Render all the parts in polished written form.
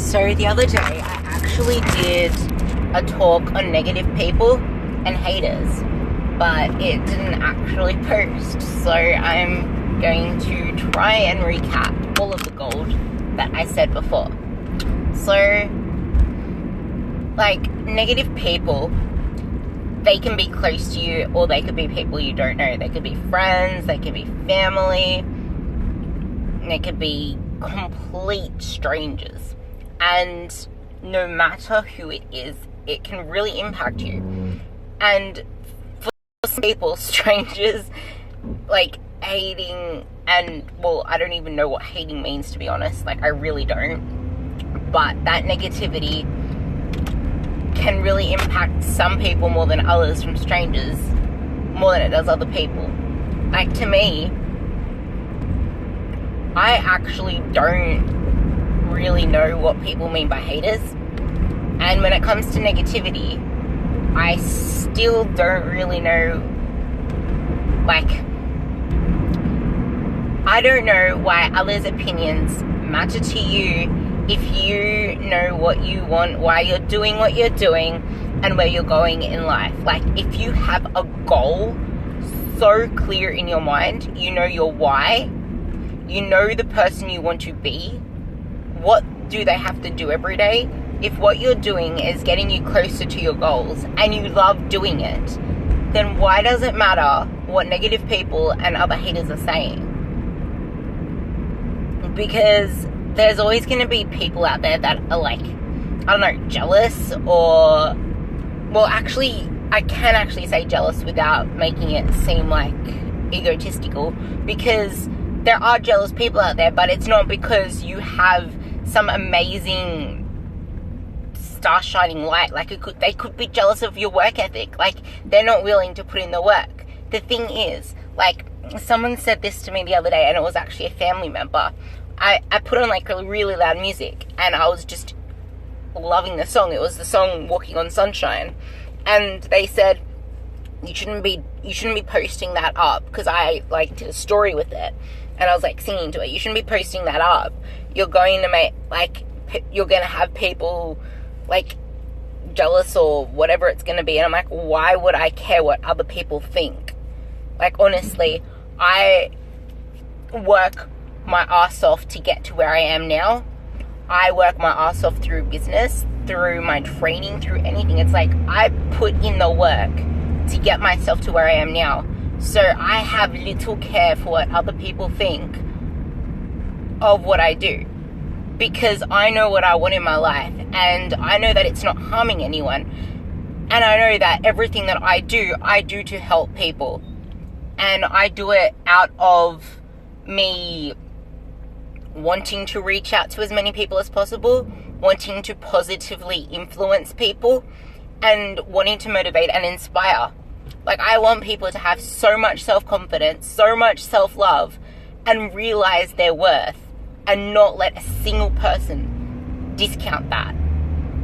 So the other day, I actually did a talk on negative people and haters, but it didn't actually post. So I'm going to try and recap all of the gold that I said before. So, like, negative people, they can be close to you, or they could be people you don't know. They could be friends, they could be family, they could be complete strangers. And no matter who it is, it can really impact you. And for some people, strangers, like, hating, and, well, I don't even know what hating means, to be honest. Like, I really don't. But that negativity can really impact some people more than others from strangers, more than it does other people. Like, to me, I actually don't really know what people mean by haters. And when it comes to negativity, I still don't really know, like, I don't know why others' opinions matter to you if you know what you want, why you're doing what you're doing, and where you're going in life. Like, if you have a goal so clear in your mind, you know your why, you know the person you want to be, what do they have to do every day? If what you're doing is getting you closer to your goals and you love doing it, then why does it matter what negative people and other haters are saying? Because there's always going to be people out there that are, like, I don't know, jealous, or, well, actually, I can actually say jealous without making it seem like egotistical, because there are jealous people out there, but it's not because you have some amazing star shining light. Like, they could be jealous of your work ethic. Like, they're not willing to put in the work. The thing is, like, someone said this to me the other day, and it was actually a family member. I put on, like, really loud music, and I was just loving the song. It was the song Walking on Sunshine. And they said, you shouldn't be posting that up, because I, like, did a story with it, and I was, like, singing to it. You shouldn't be posting that up. You're going to make, like, you're going to have people, like, jealous or whatever it's going to be. And I'm like, why would I care what other people think? Like, honestly, I work my ass off to get to where I am now. I work my ass off through business, through my training, through anything. It's like, I put in the work to get myself to where I am now. So I have little care for what other people think of what I do, because I know what I want in my life, and I know that it's not harming anyone, and I know that everything that I do to help people, and I do it out of me wanting to reach out to as many people as possible, wanting to positively influence people, and wanting to motivate and inspire. Like, I want people to have so much self-confidence, so much self-love, and realize their worth, and not let a single person discount that.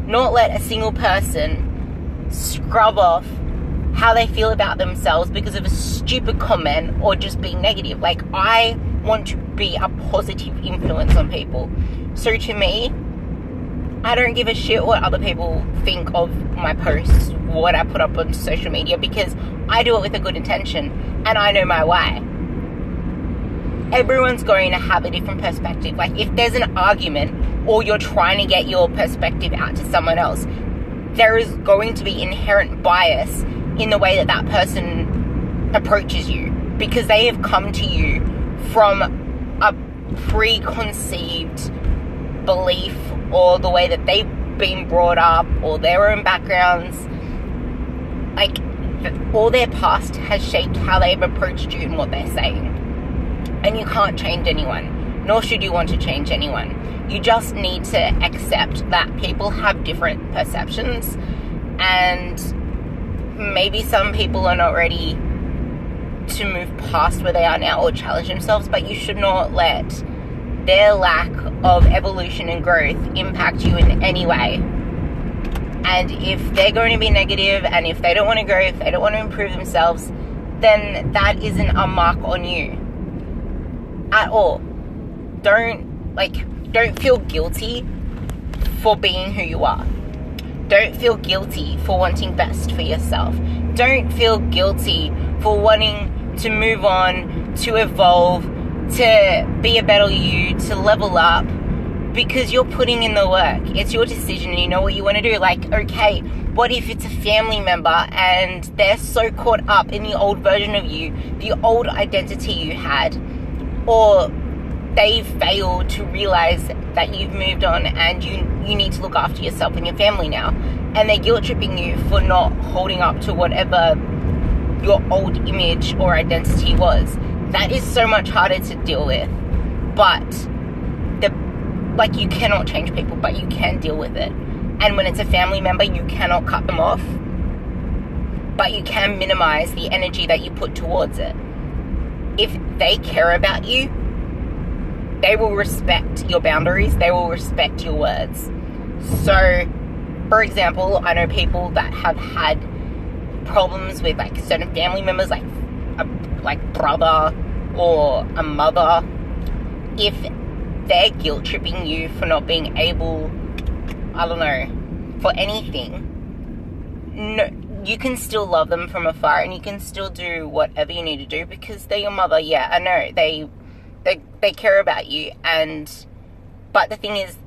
Not let a single person scrub off how they feel about themselves because of a stupid comment or just being negative. Like, I want to be a positive influence on people. So to me, I don't give a shit what other people think of my posts, what I put up on social media, because I do it with a good intention, and I know my why. Everyone's going to have a different perspective. Like, if there's an argument, or you're trying to get your perspective out to someone else, there is going to be inherent bias in the way that that person approaches you, because they have come to you from a preconceived belief, or the way that they've been brought up, or their own backgrounds. Like, all their past has shaped how they've approached you and what they're saying. And you can't change anyone, nor should you want to change anyone. You just need to accept that people have different perceptions, and maybe some people are not ready to move past where they are now or challenge themselves, but you should not let their lack of evolution and growth impact you in any way. And if they're going to be negative, and if they don't want to grow, if they don't want to improve themselves, then that isn't a mark on you at all. Don't feel guilty for being who you are. Don't feel guilty for wanting best for yourself. Don't feel guilty for wanting to move on, to evolve, to be a better you, to level up, because you're putting in the work. It's your decision and you know what you want to do. Like, okay, what if it's a family member and they're so caught up in the old version of you, the old identity you had, or they've failed to realize that you've moved on and you need to look after yourself and your family now, and they're guilt tripping you for not holding up to whatever your old image or identity was. That is so much harder to deal with. But you cannot change people, but you can deal with it. And when it's a family member, you cannot cut them off, but you can minimize the energy that you put towards it. If they care about you, they will respect your boundaries, they will respect your words. So, for example, I know people that have had problems with like certain family members, like a brother or a mother. If they're guilt tripping you for not being able, I don't know, for anything, no, you can still love them from afar and you can still do whatever you need to do because they're your mother. Yeah, I know, they care about you, but the thing is,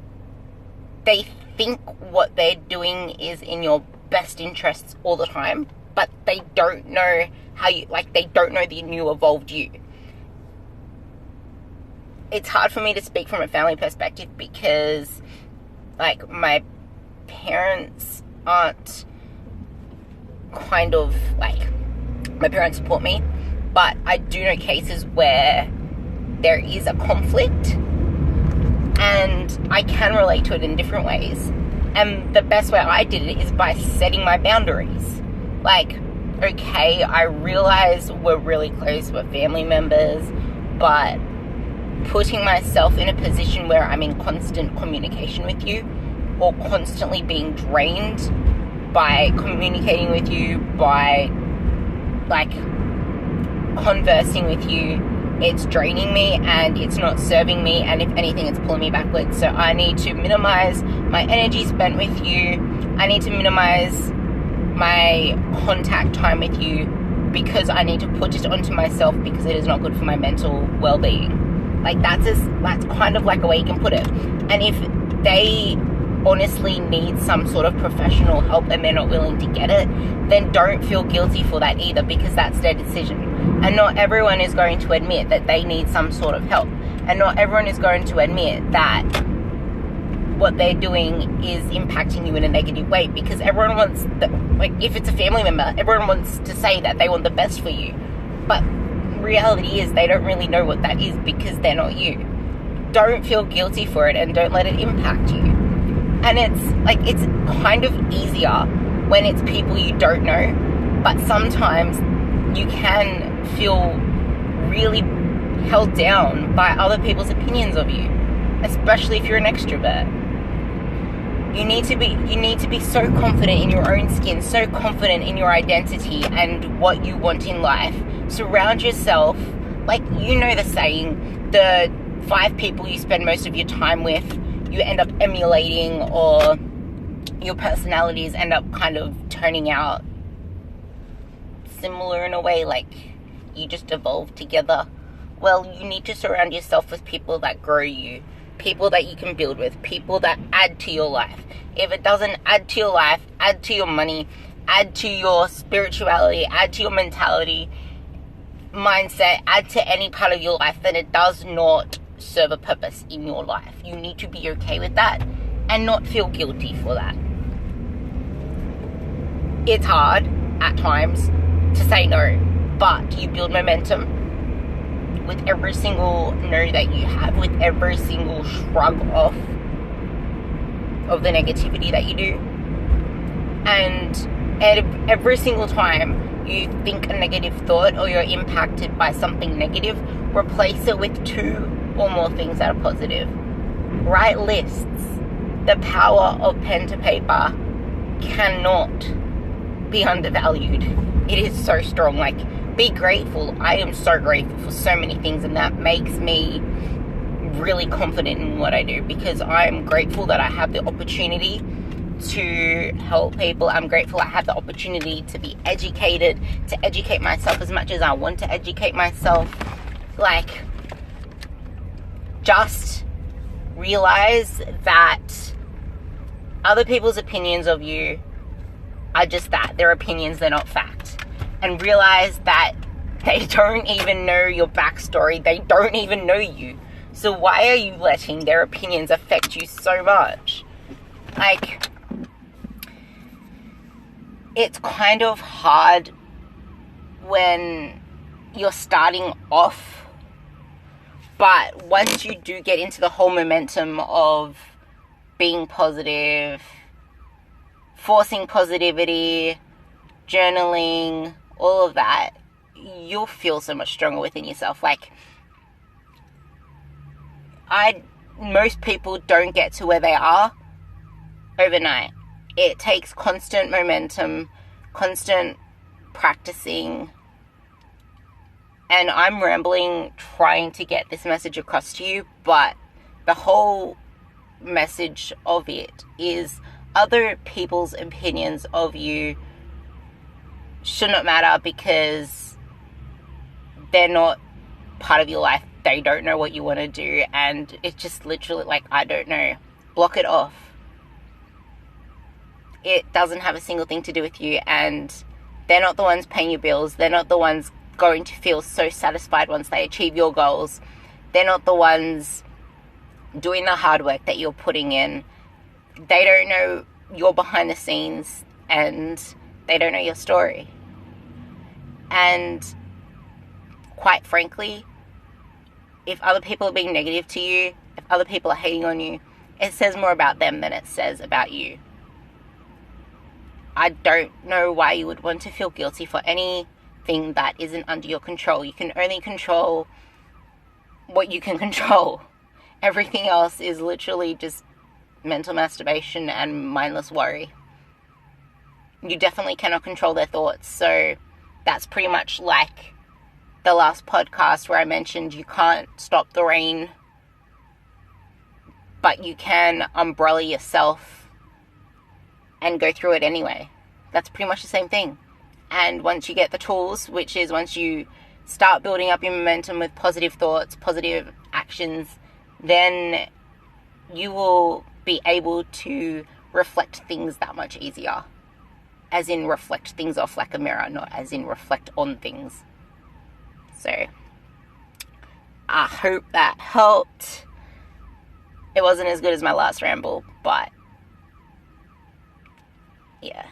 they think what they're doing is in your best interests all the time, but they don't know how you, they don't know the new evolved you. It's hard for me to speak from a family perspective because, my parents aren't my parents support me, but I do know cases where there is a conflict and I can relate to it in different ways. And the best way I did it is by setting my boundaries. Okay, I realize we're really close, we're family members, but putting myself in a position where I'm in constant communication with you or constantly being drained by communicating with you, by conversing with you, it's draining me and it's not serving me, and if anything, it's pulling me backwards. So I need to minimize my energy spent with you. I need to minimize my contact time with you because I need to put it onto myself because it is not good for my mental well-being. That's kind of a way you can put it. And if they honestly need some sort of professional help and they're not willing to get it, then don't feel guilty for that either, because that's their decision. And not everyone is going to admit that they need some sort of help, and not everyone is going to admit that what they're doing is impacting you in a negative way, because everyone wants if it's a family member, everyone wants to say that they want the best for you, but reality is they don't really know what that is because they're not you. Don't feel guilty for it and don't let it impact you. And it's kind of easier when it's people you don't know, but sometimes you can feel really held down by other people's opinions of you, especially if you're an extrovert. You need to be so confident in your own skin, so confident in your identity and what you want in life. Surround yourself, the saying, the 5 people you spend most of your time with, you end up emulating, or your personalities end up kind of turning out similar in a way, you just evolve together. Well, you need to surround yourself with people that grow you, people that you can build with, people that add to your life. If it doesn't add to your life, add to your money, add to your spirituality, add to your mentality, mindset, add to any part of your life, then it does not serve a purpose in your life. You need to be okay with that and not feel guilty for that. It's hard at times to say no, but you build momentum with every single no that you have, with every single shrug off of the negativity that you do. And every single time you think a negative thought or you're impacted by something negative, replace it with 2 or more things that are positive. Write lists. The power of pen to paper cannot be undervalued. It is so strong. Be grateful. I am so grateful for so many things, and that makes me really confident in what I do, because I'm grateful that I have the opportunity to help people. I'm grateful I have the opportunity to be educated, to educate myself as much as I want to educate myself. Like, just realize that other people's opinions of you are just that. They're opinions, they're not fact. And realize that they don't even know your backstory. They don't even know you. So why are you letting their opinions affect you so much? Like, it's kind of hard when you're starting off, but once you do get into the whole momentum of being positive, forcing positivity, journaling, all of that, you'll feel so much stronger within yourself. Like, most people don't get to where they are overnight. It takes constant momentum, constant practicing. And I'm rambling trying to get this message across to you, but the whole message of it is other people's opinions of you should not matter, because they're not part of your life. They don't know what you want to do, and it's just literally like, I don't know. Block it off. It doesn't have a single thing to do with you, and they're not the ones paying your bills. They're not the ones going to feel so satisfied once they achieve your goals. They're not the ones doing the hard work that you're putting in. They don't know your behind the scenes, and they don't know your story. And quite frankly, if other people are being negative to you, if other people are hating on you, it says more about them than it says about you. I don't know why you would want to feel guilty for anything that isn't under your control. You can only control what you can control. Everything else is literally just mental masturbation and mindless worry. You definitely cannot control their thoughts. So that's pretty much like the last podcast where I mentioned you can't stop the rain, but you can umbrella yourself and go through it anyway. That's pretty much the same thing. And once you get the tools, which is once you start building up your momentum with positive thoughts, positive actions, then you will be able to reflect things that much easier. As in reflect things off like a mirror, not as in reflect on things. So, I hope that helped. It wasn't as good as my last ramble, but yeah.